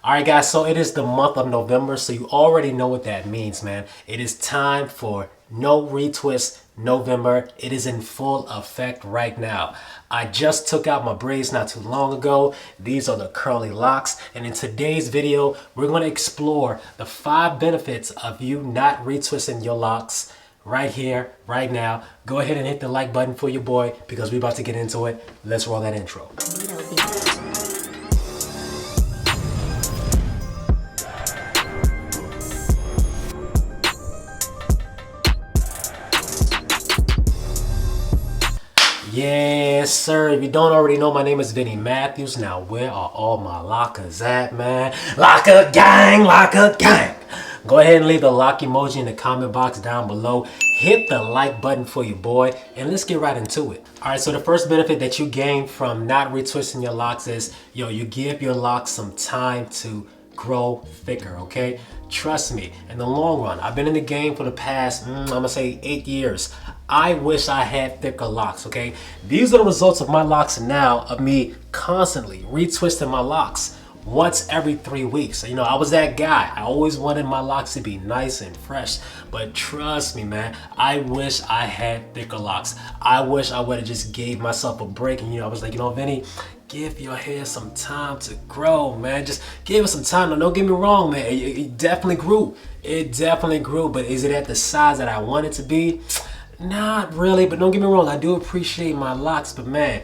All right, guys, so it is the month of November, so you already know what that means, man. It is time for No Retwist November. It is in full effect right now. I just took out my braids not too long ago. These are the curly locks, and in today's video, we're going to explore the 5 benefits of you not retwisting your locks right here, right now. Go ahead and hit the like button for your boy because we're about to get into it. Let's roll that intro. Yes, sir. If you don't already know, my name is Vinny Matthews. Now, where are all my lockers at, man? Locka Gang, Locka Gang. Go ahead and leave the lock emoji in the comment box down below. Hit the like button for your boy, and let's get right into it. All right, so the first benefit that you gain from not retwisting your locks is, you give your locks some time to grow thicker, okay? Trust me, in the long run, I've been in the game for the past, I'm gonna say 8 years. I wish I had thicker locks, okay? These are the results of my locks now, of me constantly retwisting my locks once every 3 weeks. I was that guy. I always wanted my locks to be nice and fresh. But trust me, man, I wish I had thicker locks. I wish I would have just gave myself a break. And I was like, Vinny, give your hair some time to grow, man. Just give it some time. Now, don't get me wrong, man. It definitely grew. It definitely grew. But is it at the size that I want it to be? Not really, but don't get me wrong, I do appreciate my locks, but man,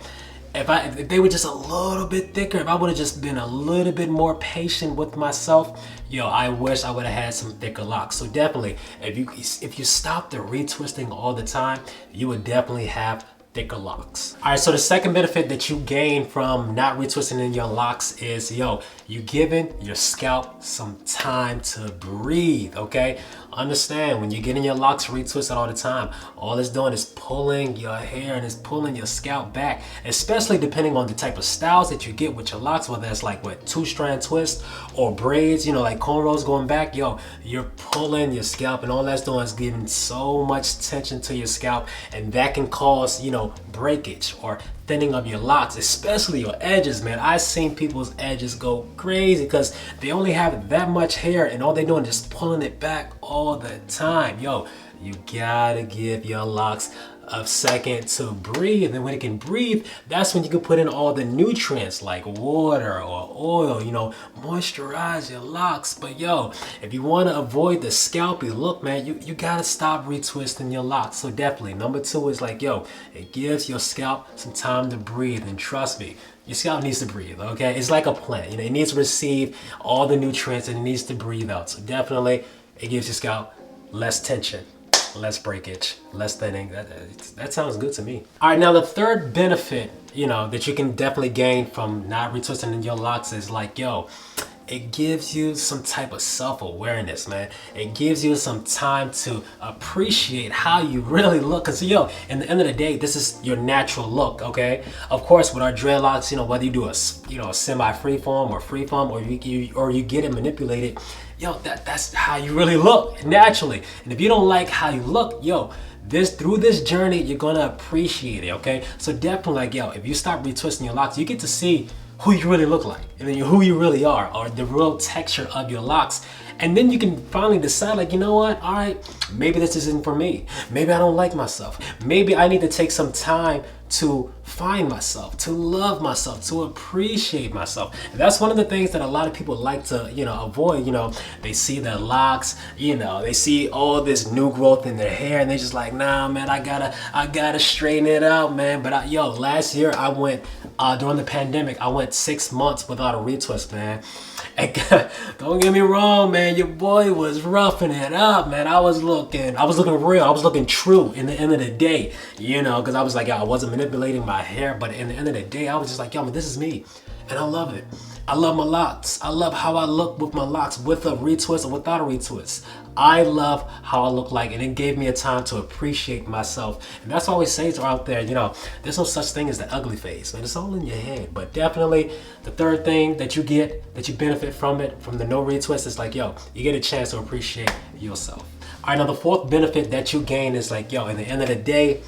if they were just a little bit thicker, if I would have just been a little bit more patient with myself, I wish I would have had some thicker locks. So definitely, if you stop the retwisting all the time, you would definitely have thicker locks. All right, so the second benefit that you gain from not retwisting in your locks is, you giving your scalp some time to breathe, okay? Understand, when you're getting your locks retwisted all the time, all it's doing is pulling your hair and it's pulling your scalp back, especially depending on the type of styles that you get with your locks, whether it's like what 2-strand twist or braids, like cornrows going back, you're pulling your scalp, and all that's doing is giving so much tension to your scalp, and that can cause, breakage or thinning of your locks, especially your edges, man. I've seen people's edges go crazy because they only have that much hair and all they're doing is just pulling it back all the time. You gotta give your locks a second to breathe, and when it can breathe, that's when you can put in all the nutrients like water or oil, moisturize your locks. But if you want to avoid the scalpy look, man, you gotta stop retwisting your locks. So definitely number 2 is like, it gives your scalp some time to breathe, and trust me, your scalp needs to breathe, okay? It's like a plant, it needs to receive all the nutrients and it needs to breathe out. So definitely it gives your scalp less tension, less breakage, less thinning. That sounds good to me. All right, now the third benefit, that you can definitely gain from not retwisting in your locks is like, it gives you some type of self-awareness, man. It gives you some time to appreciate how you really look. Cause in the end of the day, this is your natural look, okay? Of course, with our dreadlocks, whether you do a semi freeform or freeform, or you get it manipulated, that's how you really look naturally. And if you don't like how you look, through this journey, you're gonna appreciate it, okay? So definitely, like, if you stop retwisting your locks, you get to see who you really look like, and then who you really are, or the real texture of your locks. And then you can finally decide, like, all right, maybe this isn't for me. Maybe I don't like myself. Maybe I need to take some time to find myself, to love myself, to appreciate myself. And that's one of the things that a lot of people like to, avoid. They see their locks, they see all this new growth in their hair, and they're just like, nah, man, I gotta straighten it out, man. But last year I went, during the pandemic, I went 6 months without a retwist, man. And don't get me wrong, man, your boy was roughing it up, man. I was looking real. I was looking true in the end of the day, because I was like, I wasn't manipulating my hair, but in the end of the day, I was just like, man, this is me, and I love it. I love my locks. I love how I look with my locks, with a retwist or without a retwist. I love how I look like, and it gave me a time to appreciate myself. And that's why I always say to out there, there's no such thing as the ugly face, man. It's all in your head. But definitely, the third thing that you get, that you benefit from it, from the no retwist, is like, you get a chance to appreciate yourself. All right, now the fourth benefit that you gain is like, in the end of the day,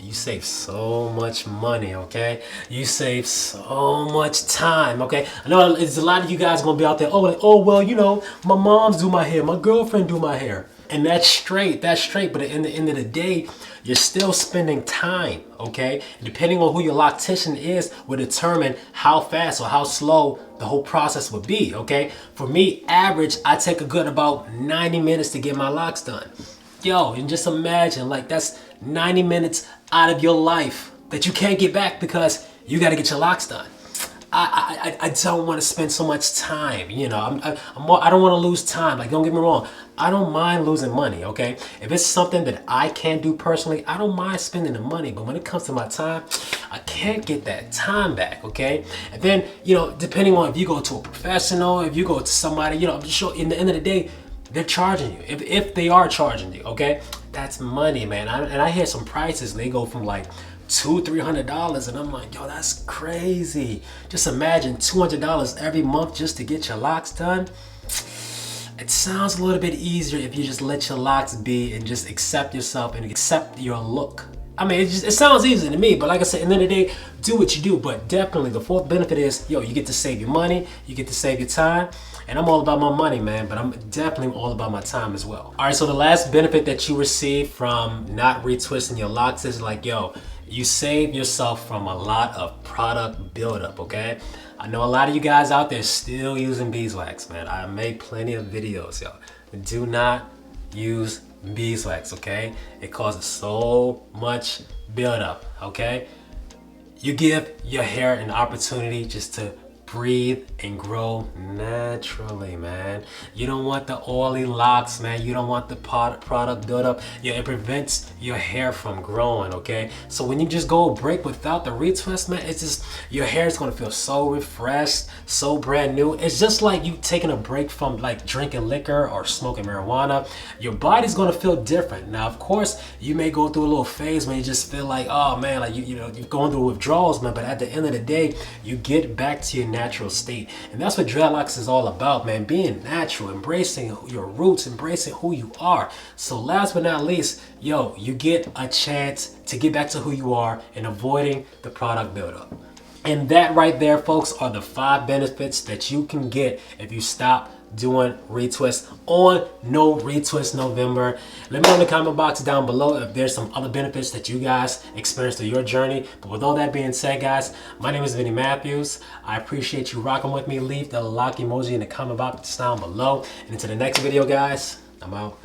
you you save so much money, okay? You save so much time, okay? I know there's a lot of you guys gonna be out there, oh, like, oh, well, you know, my mom's do my hair, my girlfriend do my hair. And that's straight, but at the end of the day, you're still spending time, okay? Depending on who your loctician is will determine how fast or how slow the whole process would be, okay? For me, average, I take a good about 90 minutes to get my locks done. Yo, and just imagine, like, that's 90 minutes out of your life that you can't get back because you got to get your locks done. I don't want to spend so much time, you know. I don't want to lose time. Like, don't get me wrong. I don't mind losing money, okay? If it's something that I can't do personally, I don't mind spending the money. But when it comes to my time, I can't get that time back, okay? And then, you know, depending on if you go to a professional, if you go to somebody, you know, I'm just sure in the end of the day, they're charging you. If they are charging you, okay? That's money, man. And I hear some prices, and they go from like $200-300, and I'm like, yo, that's crazy. Just imagine $200 every month just to get your locks done. It sounds a little bit easier if you just let your locks be and just accept yourself and accept your look. I mean, it sounds easy to me, but like I said, at the end of the day, do what you do. But definitely the fourth benefit is, yo, you get to save your money, you get to save your time. And I'm all about my money, man, but I'm definitely all about my time as well. All right, so the last benefit that you receive from not retwisting your locks is like, yo, you save yourself from a lot of product buildup, okay? I know a lot of you guys out there still using beeswax, man. I made plenty of videos, yo. Do not use beeswax, okay? It causes so much buildup, okay? You give your hair an opportunity just to breathe and grow naturally, man. You don't want the oily locks, man. You don't want the product buildup. Yeah, it prevents your hair from growing, okay? So when you just go a break without the retwist, man, it's just, your hair is gonna feel so refreshed, so brand new. It's just like you taking a break from like drinking liquor or smoking marijuana. Your body's gonna feel different. Now, of course, you may go through a little phase when you just feel like, oh man, like you know, you're going through withdrawals, man, but at the end of the day, you get back to your natural state. And that's what dreadlocks is all about, man. Being natural, embracing your roots, embracing who you are. So last but not least, yo, you get a chance to get back to who you are and avoiding the product buildup. And that right there, folks, are the 5 benefits that you can get if you stop doing retwist on No Retwist November. Let me know in the comment box down below if there's some other benefits that you guys experienced through your journey. But with all that being said, guys, my name is Vinny Matthews. I appreciate you rocking with me. Leave the lock emoji in the comment box down below. And until the next video, guys, I'm out.